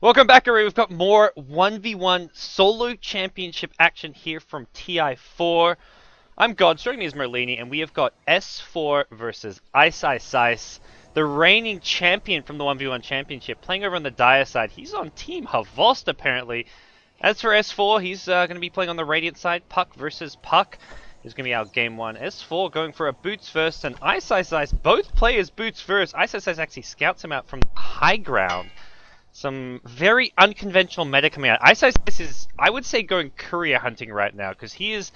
Welcome back, everybody. We've got more 1v1 solo championship action here from TI4. I'm God, joining me is Merlini, and we have got S4 versus Iceiceice, the reigning champion from the 1v1 championship, playing over on the Dire side. He's on Team Havost, apparently. As for S4, he's going to be playing on the Radiant side. Puck versus Puck is going to be our game one. S4 going for a boots first, and Iceiceice, both players boots first. Iceiceice actually scouts him out from the high ground. Some very unconventional meta coming out. Iceiceice is, I would say, going courier hunting right now, because he is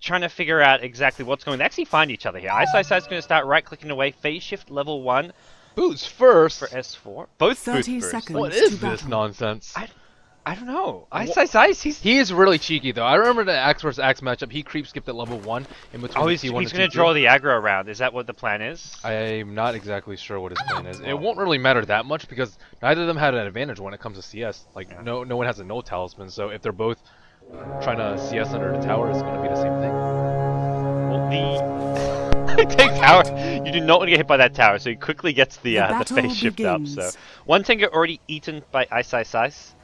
trying to figure out exactly what's going on. They actually find each other here. Iceiceice is going to start right-clicking away. Phase shift level 1. Boots first? For S4. Both boots first. What is this nonsense? I don't know. Iceiceice, he is really cheeky, though. I remember the Axe vs. Axe matchup. He creep skipped at level 1 in between he's T1 going and to T2. draw the aggro around. Is that what the plan is? I'm not exactly sure what his plan is. It won't really matter that much because neither of them had an advantage when it comes to CS. Like, no one has a no talisman, so if they're both trying to CS under the tower, it's going to be the same thing. Well, take tower. You do not want to get hit by that tower, so he quickly gets the phase shift up. So one Tenga already eaten by Iceiceice.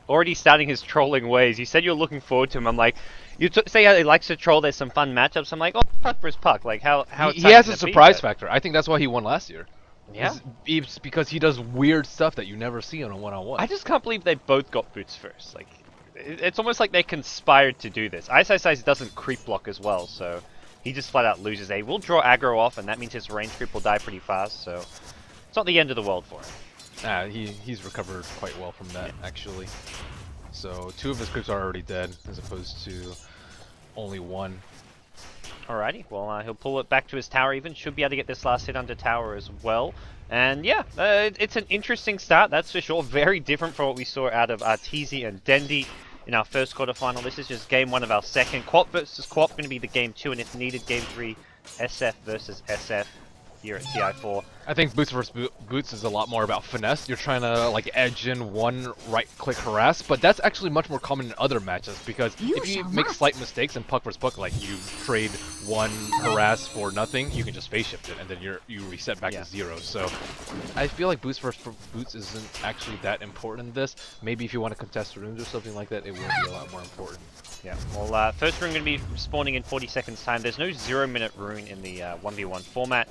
Already starting his trolling ways. You said you're looking forward to him. I'm like, you say how he likes to troll. There's some fun matchups. I'm like, oh, Puck versus Puck. Like how he has a surprise factor. I think that's why he won last year. Yeah, it's because he does weird stuff that you never see on a one-on-one. I just can't believe they both got boots first. Like, it's almost like they conspired to do this. Iceiceice doesn't creep block as well, so he just flat out loses. They will draw aggro off, and that means his range creep will die pretty fast. So it's not the end of the world for him. He's recovered quite well from that, actually. So 2 of his creeps are already dead, as opposed to only 1. Alrighty, well he'll pull it back to his tower even. Should be able to get this last hit under tower as well. And yeah, it's an interesting start, that's for sure. Very different from what we saw out of Arteezy and Dendi in our first quarterfinal. This is just game 1 of our second. Quap versus Quap going to be the game 2, and if needed, game 3, SF versus SF. Here at TI4. I think Boots vs. Boots is a lot more about finesse. You're trying to like edge in one right-click harass, but that's actually much more common in other matches because if you make slight mistakes in Puck vs. Puck, like you trade one harass for nothing, you can just phase shift it and then you reset back to 0. So I feel like Boots vs. Boots isn't actually that important in this. Maybe if you want to contest runes or something like that, it will be a lot more important. Yeah, well, first rune going to be spawning in 40 seconds time. There's no 0-minute rune in the 1v1 format.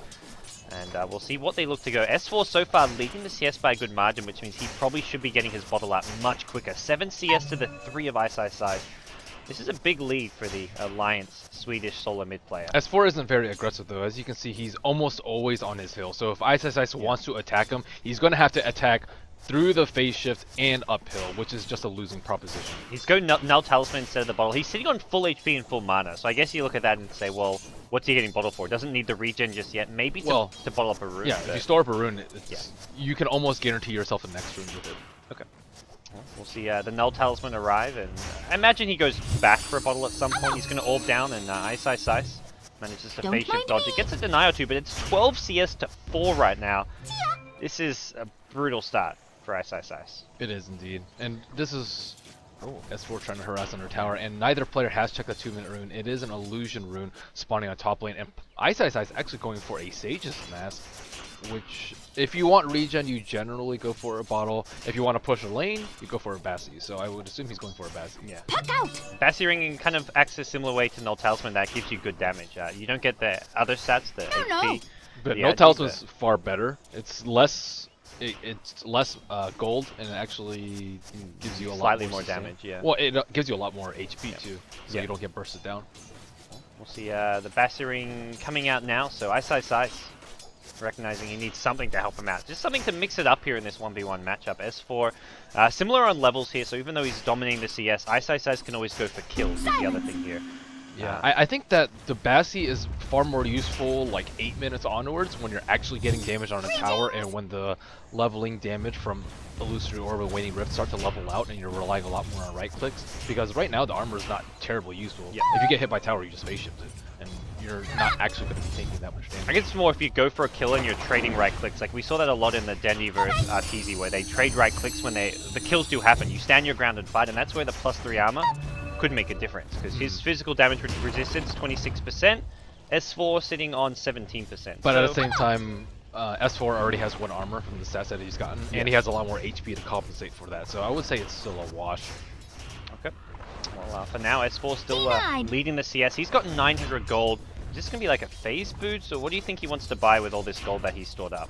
And we'll see what they look to go. S4 so far leading the CS by a good margin, which means he probably should be getting his bottle out much quicker. 7 CS to the 3 of Iceiceice. This is a big lead for the Alliance Swedish solo mid player. S4 isn't very aggressive though. As you can see, he's almost always on his hill. So if Iceiceice wants to attack him, he's going to have to attack through the phase shift and uphill, which is just a losing proposition. He's going null talisman instead of the bottle. He's sitting on full HP and full mana, so I guess you look at that and say, well, what's he getting bottle for? Doesn't need the regen just yet. Maybe to bottle up a rune. Yeah, if you store up a rune, you can almost guarantee yourself the next rune with it. Okay. Well, we'll see the null talisman arrive, and I imagine he goes back for a bottle at some point. He's going to orb down, and Iceiceice manages to phase shift dodge. It gets a deny or 2, but it's 12 CS to 4 right now. This is a brutal start for Iceiceice. It is indeed, and this is S4 trying to harass under tower, and neither player has checked the 2-minute rune. It is an illusion rune spawning on top lane, and Iceiceice actually going for a Sage's Mask, which if you want regen, you generally go for a bottle. If you want to push a lane, you go for a Bassi. So I would assume he's going for a Bassi. Yeah. Bassi ringing kind of acts a similar way to null talisman. That gives you good damage. You don't get the other stats, the HP. But null talisman is far better. It's less. It's less gold, and it actually gives you a lot more damage. Yeah. Well, it gives you a lot more HP too, so you don't get bursted down. We'll see the Bassi ring coming out now. So Iceiceice recognizing he needs something to help him out, just something to mix it up here in this 1v1 matchup. S4 similar on levels here, so even though he's dominating the CS, Iceiceice can always go for kills. Is the other thing here. Yeah, I think that the Bassi is far more useful like 8 minutes onwards when you're actually getting damage on a tower and when the leveling damage from Illusory Orb and Waning Rift start to level out and you're relying a lot more on right clicks. Because right now the armor is not terribly useful. Yeah. If you get hit by tower, you just phase shift it and you're not actually going to be taking that much damage. I guess it's more if you go for a kill and you're trading right clicks. Like we saw that a lot in the Dendi versus Arteezy where they trade right clicks when the kills do happen. You stand your ground and fight, and that's where the +3 armor could make a difference because his physical damage resistance 26%, S4 sitting on 17%. But at the same time, S4 already has 1 armor from the stats that he's gotten, and he has a lot more HP to compensate for that. So I would say it's still a wash. Okay. Well, for now, S4 still leading the CS. He's got 900 gold. Is this going to be like a phase boost, or what do you think he wants to buy with all this gold that he's stored up?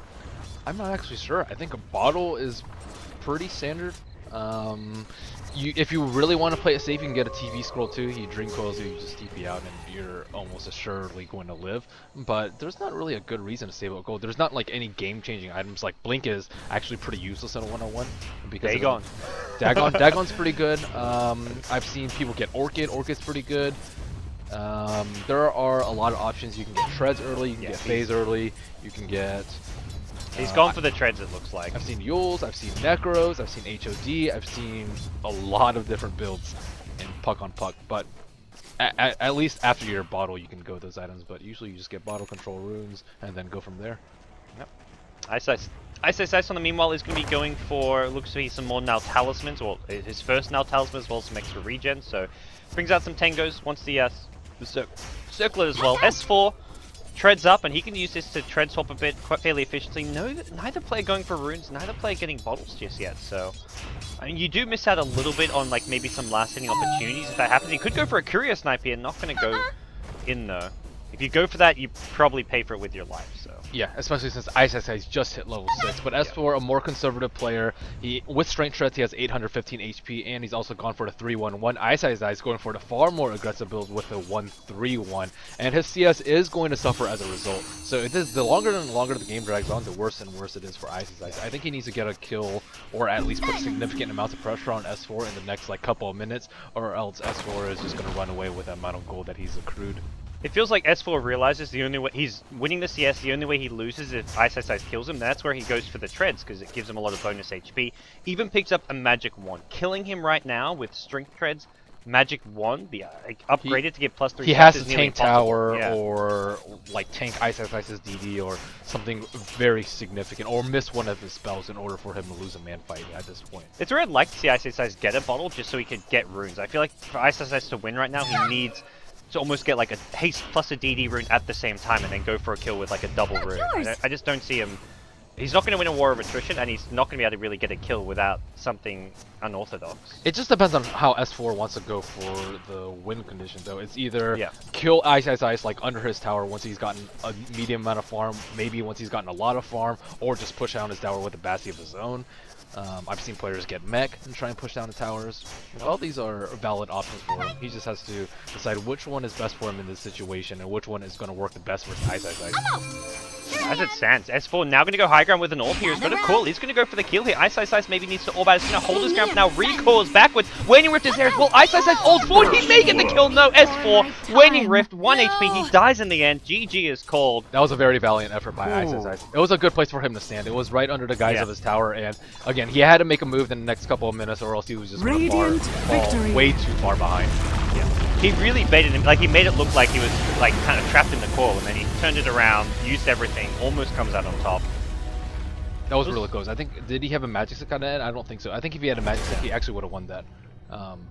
I'm not actually sure. I think a bottle is pretty standard. If you really want to play it safe, you can get a TV scroll too. He dream coils you, just TP out, and you're almost assuredly going to live. But there's not really a good reason to save up gold. There's not like any game-changing items. Like Blink is actually pretty useless in a 1-on-1 because Dagon's pretty good. I've seen people get Orchid. Orchid's pretty good. There are a lot of options. You can get Shreds early. You can get Phase early. You can get. He's gone for the treads, it looks like. I've seen Yules, I've seen Necros, I've seen HOD, I've seen a lot of different builds in Puck on Puck, but at least after your bottle you can go with those items, but usually you just get bottle control runes and then go from there. Yep. Iceiceice on the meanwhile is going to be going for, looks to be some more now talismans, well his first now talisman as well as some extra regen, so brings out some tangos, wants the circlet as well. S4 treads up, and he can use this to tread swap a bit quite fairly efficiently. Neither player going for runes, neither player getting bottles just yet, so I mean, you do miss out a little bit on like maybe some last hitting opportunities if that happens. You could go for a courier snipe here, not going to go in though. If you go for that, you probably pay for it with your life, so. Yeah, especially since Iceiceice just hit level 6, but as for a more conservative player, with Strength Shreds he has 815 HP, and he's also gone for the 3-1-1. Iceiceice is going for the far more aggressive build with the 1-3-1, and his CS is going to suffer as a result. So the longer and longer the game drags on, the worse and worse it is for Iceiceice. I think he needs to get a kill, or at least put significant amounts of pressure on S4 in the next like couple of minutes, or else S4 is just going to run away with the amount of gold that he's accrued. It feels like S4 realizes the only way he's winning the CS, the only way he loses is if Iceiceice kills him. That's where he goes for the treads because it gives him a lot of bonus HP. Even picks up a magic wand, killing him right now with strength treads. Magic wand, the upgraded to get +3. He has to tank tower or like tank Iceiceice's DD or something very significant, or miss one of his spells in order for him to lose a man fight at this point. It's where I'd like to see Iceiceice get a bottle just so he could get runes. I feel like for Iceiceice to win right now, he needs to almost get like a haste plus a DD rune at the same time and then go for a kill with like a double rune. I just don't see him. He's not going to win a war of attrition, and he's not going to be able to really get a kill without something unorthodox. It just depends on how S4 wants to go for the win condition, though. It's either kill Iceiceice like under his tower once he's gotten a medium amount of farm, maybe once he's gotten a lot of farm, or just push down his tower with a Bassi of his own. I've seen players get mech and try and push down the towers. All these are valid options for him. He just has to decide which one is best for him in this situation and which one is going to work the best for Iceiceice. As it stands, S4 now going to go high ground with an AWP here. He's got a call. He's going to go for the kill here. Iceiceice maybe needs to AWP out. He's going to hold his ground, but now recoils backwards. Waning Rift is there as well. Iceiceice ults forward. He may get the kill. No, S4. Waning Rift, 1 HP. He dies in the end. GG is called. That was a very valiant effort by Iceiceice. It was a good place for him to stand. It was right under the guise of his tower, and again, he had to make a move in the next couple of minutes, or else he was just going to fall way too far behind. Yeah. He really baited him, like he made it look like he was like kind of trapped in the coil, and then he turned it around, used everything, almost comes out on top. That was really close. I think, did he have a magic stick on that? I don't think so. I think if he had a magic stick, he actually would have won that.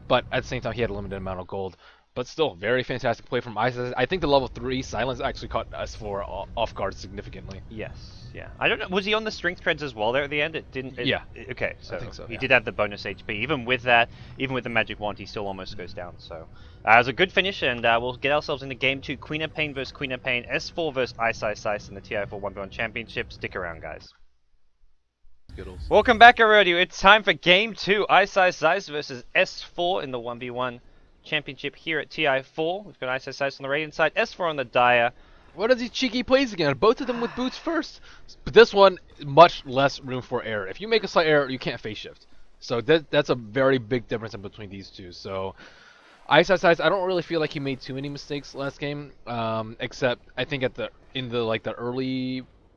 But at the same time, he had a limited amount of gold. But still, very fantastic play from Iceiceice. I think the level 3 silence actually caught S4 off guard significantly. Yes, yeah. I don't know, was he on the strength treads as well there at the end? It didn't. Yeah. Okay, so, I think so, he did have the bonus HP. Even with that, even with the magic wand, he still almost goes down. So it was a good finish, and we'll get ourselves into game 2. Queen of Pain versus Queen of Pain. S4 versus Iceiceice in the TI4 1v1 Championship. Stick around, guys. Skittles. Welcome back, everybody. It's time for game 2. Iceiceice versus S4 in the 1v1 Championship here at TI4. We've got Iceiceice on the Radiant side, S4 on the Dire. What are these cheeky plays again? Both of them with boots first. But this one, much less room for error. If you make a slight error, you can't phase shift. So that's a very big difference in between these two. So Iceiceice, I don't really feel like he made too many mistakes last game, except I think in the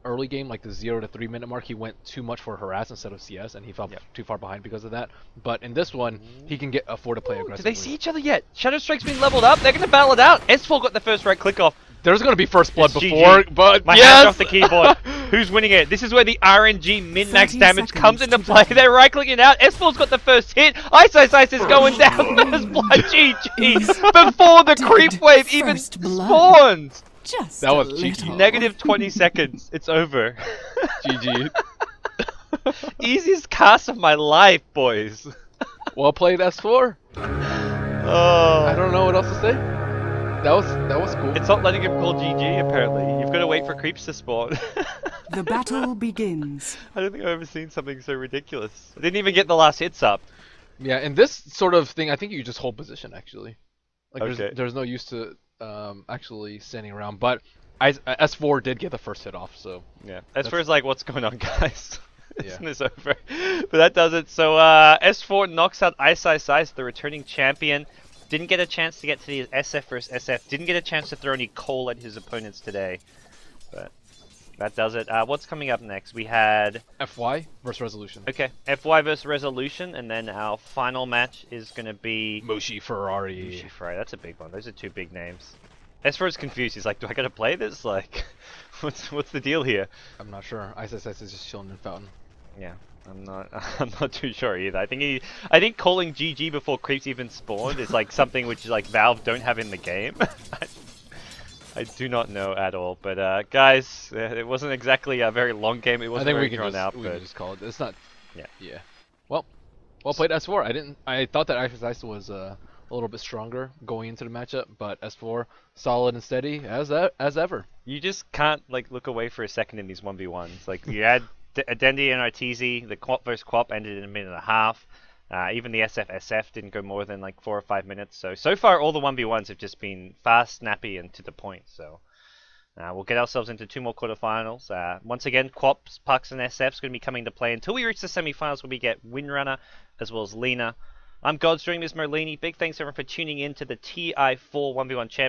early game, like the 0 to 3 minute mark, he went too much for harass instead of CS, and he fell too far behind because of that. But in this one, he can afford to play aggressively. Do they see each other yet? Shadow Strike's been leveled up. They're going to battle it out. S4 got the first right click off. There's going to be first blood before, GG. but my yes! hand off the keyboard. Who's winning it? This is where the RNG min-max damage comes into play. They're right-clicking out. S4's got the first hit. Iceiceice is going down. First blood, GG. Before the creep wave even spawns. Just That a was cheeky. little. Negative 20 seconds. It's over. GG. Easiest cast of my life, boys. Well played, S4. Oh. I don't know what else to say. That was cool. It's not letting him call GG, apparently. You've got to wait for creeps to spawn. The battle begins. I don't think I've ever seen something so ridiculous. I didn't even get the last hits up. Yeah, in this sort of thing, I think you just hold position, actually. Like, Okay. there's no use to actually standing around. But S4 did get the first hit off, so... Yeah. As far as like, what's going on, guys? Isn't Yeah. this over? But that does it. So S4 knocks out Iceiceice, the returning champion. Didn't get a chance to get to the SF versus SF. Didn't get a chance to throw any coal at his opponents today. But that does it. What's coming up next? We had... FY versus Resolution. Okay, FY versus Resolution, and then our final match is going to be... Moshi Ferrari. Ferrari, that's a big one. Those are two big names. S4 is confused. He's like, do I gotta play this? Like, what's the deal here? I'm not sure. Iceiceice is just chilling in Fountain. Yeah, I'm not too sure either. I think calling GG before creeps even spawned is like something which like Valve don't have in the game. I do not know at all. But guys, it wasn't exactly a very long game. It I wasn't think very we drawn out. can But just call it. It's not. yeah. Yeah. Well played, S4. I thought that Iceiceice was a little bit stronger going into the matchup, but S4 solid and steady as ever. You just can't like look away for a second in these 1v1s. Like you had Adendi and Arteezy, the Quap versus Quap ended in a minute and a half. Even the SF didn't go more than like 4 or 5 minutes. So far all the 1v1s have just been fast, snappy, and to the point. So we'll get ourselves into 2 more quarterfinals. Once again, Quaps, Pucks, and SF's going to be coming to play until we reach the semifinals, where we get Windrunner as well as Lena. I'm God, streaming Ms. Merlini. Big thanks everyone for tuning in to the TI4 1v1 Champions.